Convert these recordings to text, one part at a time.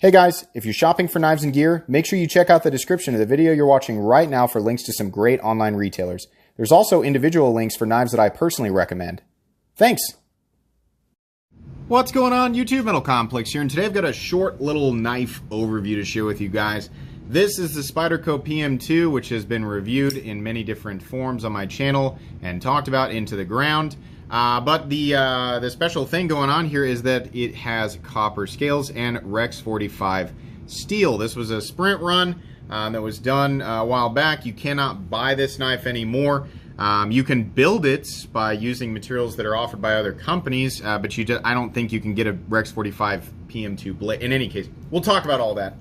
Hey guys, if you're shopping for knives and gear, make sure you check out the description of the video you're watching right now for links to some great online retailers. There's also individual links for knives that I personally recommend. Thanks! What's going on, YouTube? Metal Complex here, and today I've got a short little knife overview to share with you guys. This is the Spyderco PM2, which has been reviewed in many different forms on my channel and talked about into the ground. But the special thing going on here is that it has copper scales and Rex45 steel. This was a sprint run that was done a while back. You cannot buy this knife anymore. You can build it by using materials that are offered by other companies, but I don't think you can get a Rex45 PM2 blade. In any case, we'll talk about all that.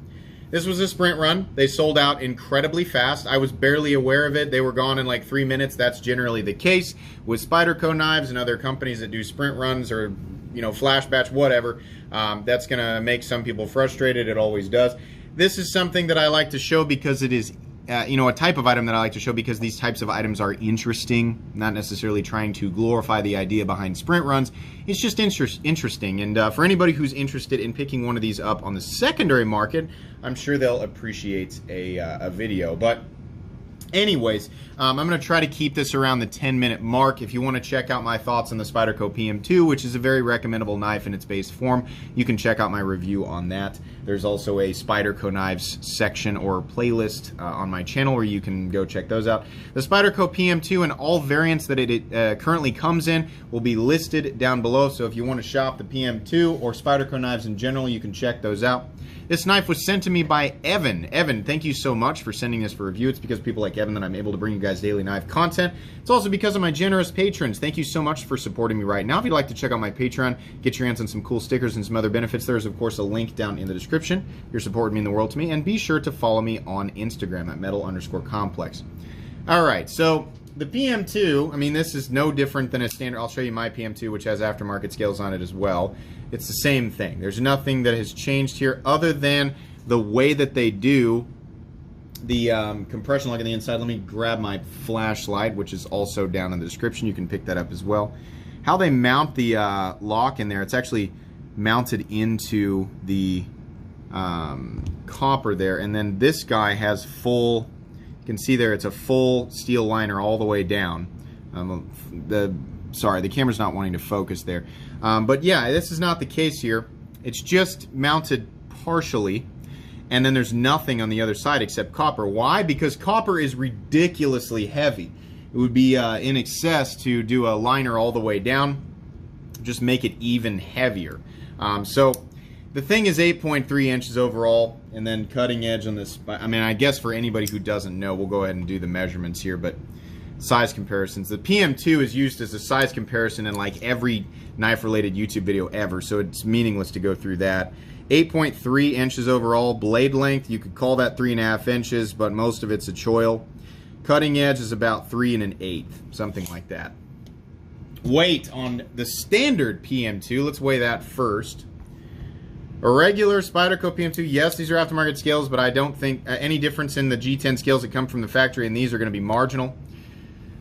This was a sprint run. They sold out incredibly fast. I was barely aware of it. They were gone in like 3 minutes. That's generally the case with Spyderco knives and other companies that do sprint runs or, you know, flash batch, whatever. That's going to make some people frustrated. It always does. This is something that I like to show because it is a type of item that I like to show because these types of items are interesting, not necessarily trying to glorify the idea behind sprint runs. It's just interesting, and for anybody who's interested in picking one of these up on the secondary market, I'm sure they'll appreciate a video. But anyways, I'm going to try to keep this around the 10-minute mark. If you want to check out my thoughts on the Spyderco PM2, which is a very recommendable knife in its base form, you can check out my review on that. There's also a Spyderco knives section or playlist on my channel where you can go check those out. The Spyderco PM2 and all variants that it currently comes in will be listed down below, so if you want to shop the PM2 or Spyderco knives in general, you can check those out. This knife was sent to me by Evan. Evan, thank you so much for sending this for review. It's because of people like Evan that I'm able to bring you guys daily knife content. It's also because of my generous patrons. Thank you so much for supporting me right now. If you'd like to check out my Patreon, get your hands on some cool stickers and some other benefits, there is, of course, a link down in the description. Your support would mean the world to me. And be sure to follow me on Instagram at metal_complex. All right, so the PM2, I mean, this is no different than a standard. I'll show you my PM2, which has aftermarket scales on it as well. It's the same thing. There's nothing that has changed here other than the way that they do the compression lock on the inside. Let me grab my flashlight, which is also down in the description. You can pick that up as well. How they mount the lock in there, it's actually mounted into the copper there. And then this guy has full, you can see there, it's a full steel liner all the way down. Sorry, the camera's not wanting to focus there. But yeah, this is not the case here. It's just mounted partially, and then there's nothing on the other side except copper. Why? Because copper is ridiculously heavy. It would be in excess to do a liner all the way down, just make it even heavier. So the thing is 8.3 inches overall, and then cutting edge on this. I mean, I guess for anybody who doesn't know, we'll go ahead and do the measurements here, but size comparisons. The PM2 is used as a size comparison in like every knife-related YouTube video ever, so it's meaningless to go through that. 8.3 inches overall. Blade length, you could call that 3.5 inches, but most of it's a choil. Cutting edge is about 3 1/8, something like that. Weight on the standard PM2, let's weigh that first. A regular Spyderco PM2, yes, these are aftermarket scales, but I don't think any difference in the G10 scales that come from the factory and these are going to be marginal.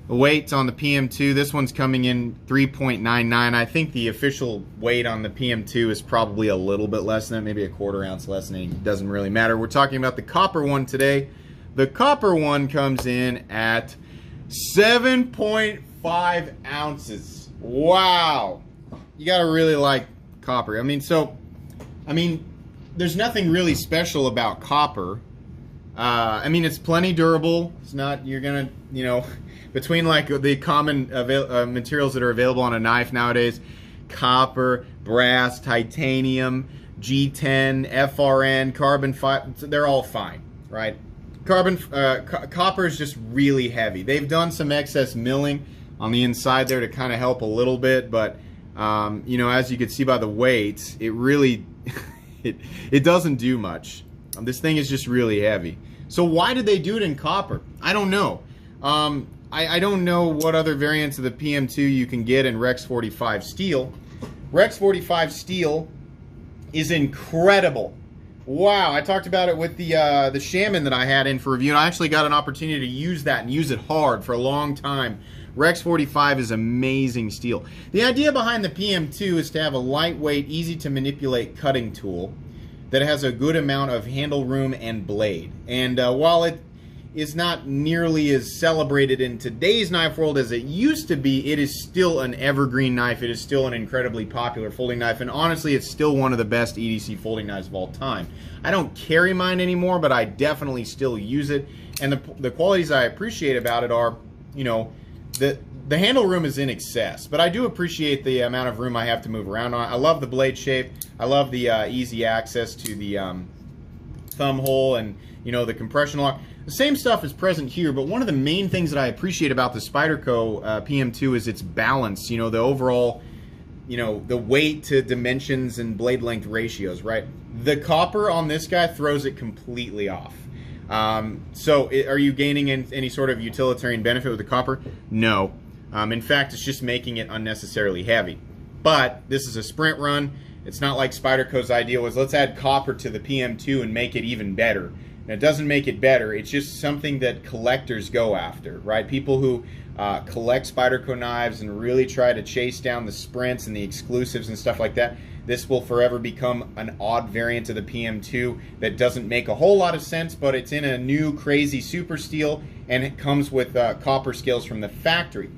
The weight on the PM2, this one's coming in 3.99. I think the official weight on the PM2 is probably a little bit less than that, maybe a 1/4 ounce less than that. It doesn't really matter. We're talking about the copper one today. The copper one comes in at 7.5 ounces. Wow. You gotta really like copper. I mean, there's nothing really special about copper. I mean, it's plenty durable. It's not, you're gonna, you know, between like the common materials that are available on a knife nowadays, copper, brass, titanium, G10, FRN, carbon fiber, they're all fine, right? Copper is just really heavy. They've done some excess milling on the inside there to kind of help a little bit, but you know, as you can see by the weight, it really it doesn't do much. This thing is just really heavy. So why did they do it in copper? I don't know. I don't know what other variants of the PM2 you can get in Rex45 steel. Rex45 steel is incredible. Wow, I talked about it with the Shaman that I had in for review, and I actually got an opportunity to use that and use it hard for a long time. Rex45 is amazing steel. The idea behind the PM2 is to have a lightweight, easy to manipulate cutting tool that has a good amount of handle room and blade. And while it is not nearly as celebrated in today's knife world as it used to be, it is still an evergreen knife. It is still an incredibly popular folding knife, and honestly, it's still one of the best EDC folding knives of all time. I don't carry mine anymore, but I definitely still use it, and the qualities I appreciate about it are, you know, the handle room is in excess, but I do appreciate the amount of room I have to move around on. I love the blade shape. I love the easy access to the thumb hole and, you know, the compression lock. The same stuff is present here, but one of the main things that I appreciate about the Spyderco PM2 is its balance, you know, the overall, you know, the weight to dimensions and blade length ratios, right? The copper on this guy throws it completely off. So are you gaining any sort of utilitarian benefit with the copper? No. In fact, it's just making it unnecessarily heavy. But this is a sprint run. It's not like Spyderco's idea was, let's add copper to the PM2 and make it even better. And it doesn't make it better. It's just something that collectors go after, right? People who collect Spyderco knives and really try to chase down the sprints and the exclusives and stuff like that. This will forever become an odd variant of the PM2 that doesn't make a whole lot of sense, but it's in a new crazy super steel, and it comes with copper scales from the factory.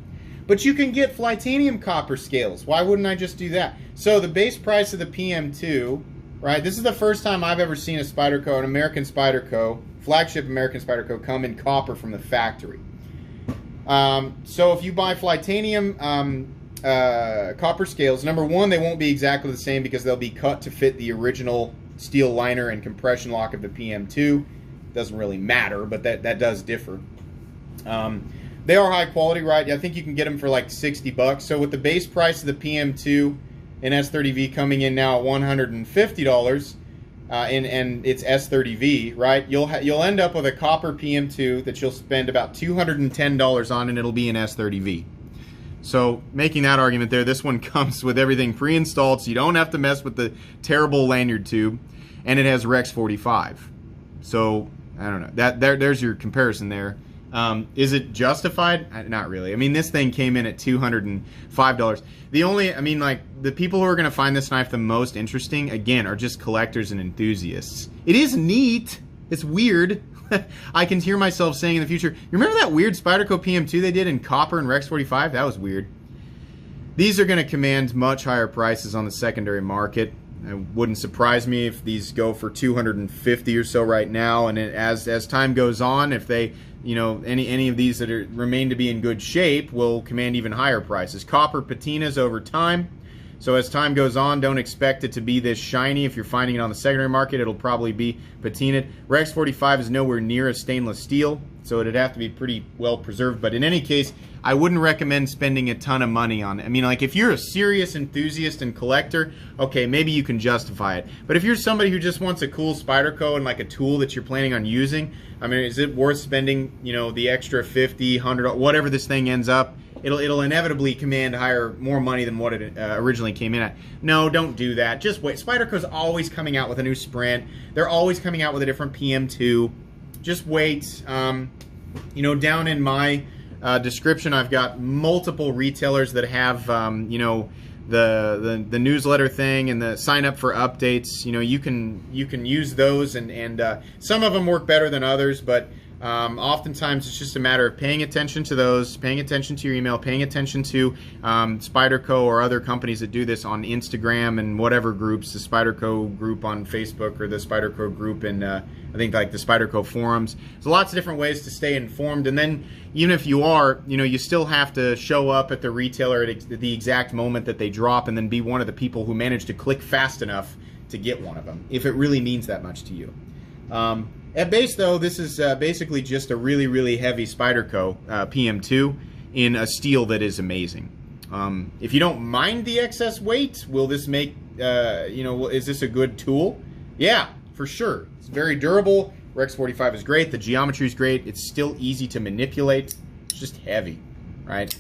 But you can get Flytanium copper scales. Why wouldn't I just do that? So the base price of the PM2, right? This is the first time I've ever seen a Spyderco, an American Spyderco, flagship American Spyderco, come in copper from the factory. So if you buy Flytanium copper scales, number one, they won't be exactly the same because they'll be cut to fit the original steel liner and compression lock of the PM2. Doesn't really matter, but that does differ. They are high quality, right? I think you can get them for like 60 bucks. So with the base price of the PM2 and S30V coming in now at $150, and it's S30V, right? You'll end up with a copper PM2 that you'll spend about $210 on, and it'll be an S30V. So making that argument there, this one comes with everything pre-installed, so you don't have to mess with the terrible lanyard tube, and it has Rex45. So I don't know. There's your comparison there. Is it justified? Not really. I mean, this thing came in at $205. The people who are going to find this knife the most interesting, again, are just collectors and enthusiasts. It is neat. It's weird. I can hear myself saying in the future, you remember that weird Spyderco PM2 they did in copper and Rex45? That was weird. These are going to command much higher prices on the secondary market. It wouldn't surprise me if these go for $250 or so right now, and as time goes on, if they, you know, any of these that remain to be in good shape will command even higher prices. Copper patinas over time, so as time goes on, don't expect it to be this shiny. If you're finding it on the secondary market, it'll probably be patinaed. Rex45 is nowhere near a stainless steel, so it'd have to be pretty well preserved, but in any case, I wouldn't recommend spending a ton of money on it. I mean, like, if you're a serious enthusiast and collector, okay, maybe you can justify it. But if you're somebody who just wants a cool Spyderco and like a tool that you're planning on using, I mean, is it worth spending, you know, the extra $50, $100, whatever this thing ends up? It'll inevitably command more money than what it originally came in at. No, don't do that. Just wait. Spyderco's always coming out with a new Sprint. They're always coming out with a different PM2. Just wait. You know, down in my description, I've got multiple retailers that have, you know, the newsletter thing and the sign up for updates. You know, you can use those, and some of them work better than others, but oftentimes it's just a matter of paying attention to those, paying attention to your email, paying attention to Spyderco or other companies that do this on Instagram and whatever groups, the Spyderco group on Facebook or the Spyderco group in I think like the Spyderco forums. There's lots of different ways to stay informed, and then even if you are, you know, you still have to show up at the retailer at the exact moment that they drop, and then be one of the people who manage to click fast enough to get one of them, if it really means that much to you. At base, though, this is basically just a really, really heavy Spyderco PM2 in a steel that is amazing. If you don't mind the excess weight, will this make, you know, is this a good tool? Yeah, for sure. It's very durable. Rex45 is great. The geometry is great. It's still easy to manipulate. It's just heavy, right?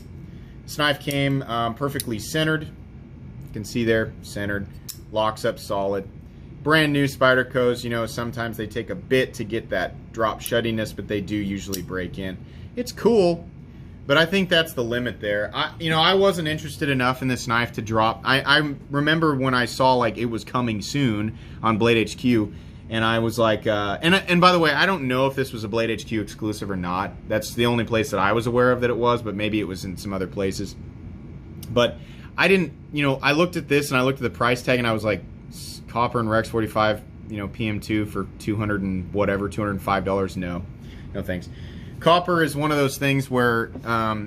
This knife came perfectly centered. You can see there, centered. Locks up solid. Brand new Spydercos, you know, sometimes they take a bit to get that drop shuttiness, but they do usually break in. It's cool. But I think that's the limit there. I wasn't interested enough in this knife to drop. I remember when I saw like it was coming soon on Blade HQ, and I was like, and by the way, I don't know if this was a Blade HQ exclusive or not. That's the only place that I was aware of that it was, but maybe it was in some other places. But I didn't, I looked at this and I looked at the price tag and I was like, Copper and Rex45, PM2 for $200 and whatever, $205. No thanks. Copper is one of those things where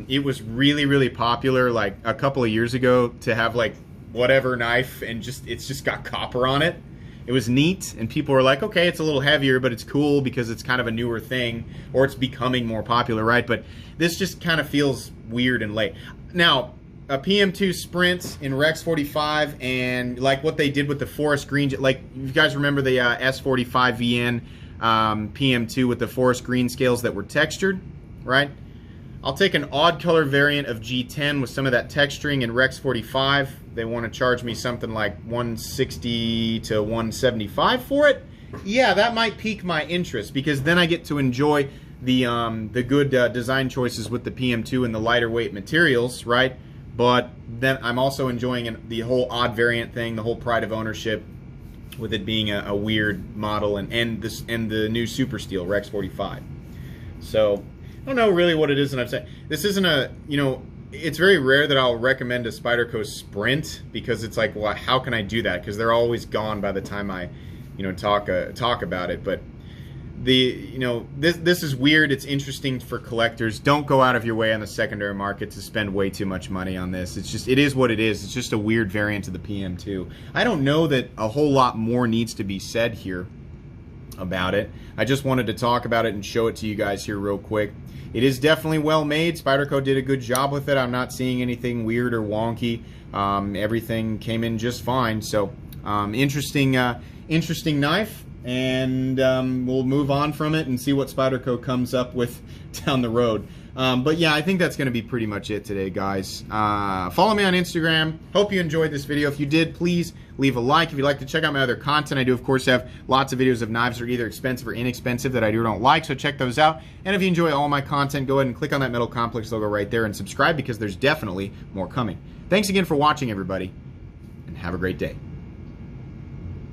it was really, really popular like a couple of years ago to have like whatever knife and it's just got copper on it. It was neat and people were like, okay, it's a little heavier, but it's cool because it's kind of a newer thing or it's becoming more popular, right? But this just kind of feels weird and late. Now, a PM2 Sprint in Rex45 and like what they did with the forest green, like you guys remember the S45 VN PM2 with the forest green scales that were textured, right? I'll take an odd color variant of G10 with some of that texturing in Rex45. They want to charge me something like $160 to $175 for it. Yeah, that might pique my interest because then I get to enjoy the good design choices with the PM2 and the lighter weight materials, right? But then I'm also enjoying the whole odd variant thing, the whole pride of ownership, with it being a weird model and the new Super Steel Rex45. So I don't know really what it is that I'm saying. This isn't it's very rare that I'll recommend a Spyderco Sprint because it's like, well, how can I do that? Because they're always gone by the time I, talk about it. But this is weird. It's interesting for collectors. Don't go out of your way on the secondary market to spend way too much money on this. It is what it is. It's just a weird variant of the PM2. I don't know that a whole lot more needs to be said here about it. I just wanted to talk about it and show it to you guys here real quick. It is definitely well made. Spyderco did a good job with it. I'm not seeing anything weird or wonky. Everything came in just fine. So interesting knife. And we'll move on from it and see what Spyderco comes up with down the road. But yeah, I think that's going to be pretty much it today, guys. Follow me on Instagram. Hope you enjoyed this video. If you did, please leave a like. If you'd like to check out my other content, I do, of course, have lots of videos of knives that are either expensive or inexpensive that I do or don't like, so check those out. And if you enjoy all my content, go ahead and click on that Metal Complex logo right there and subscribe because there's definitely more coming. Thanks again for watching, everybody, and have a great day.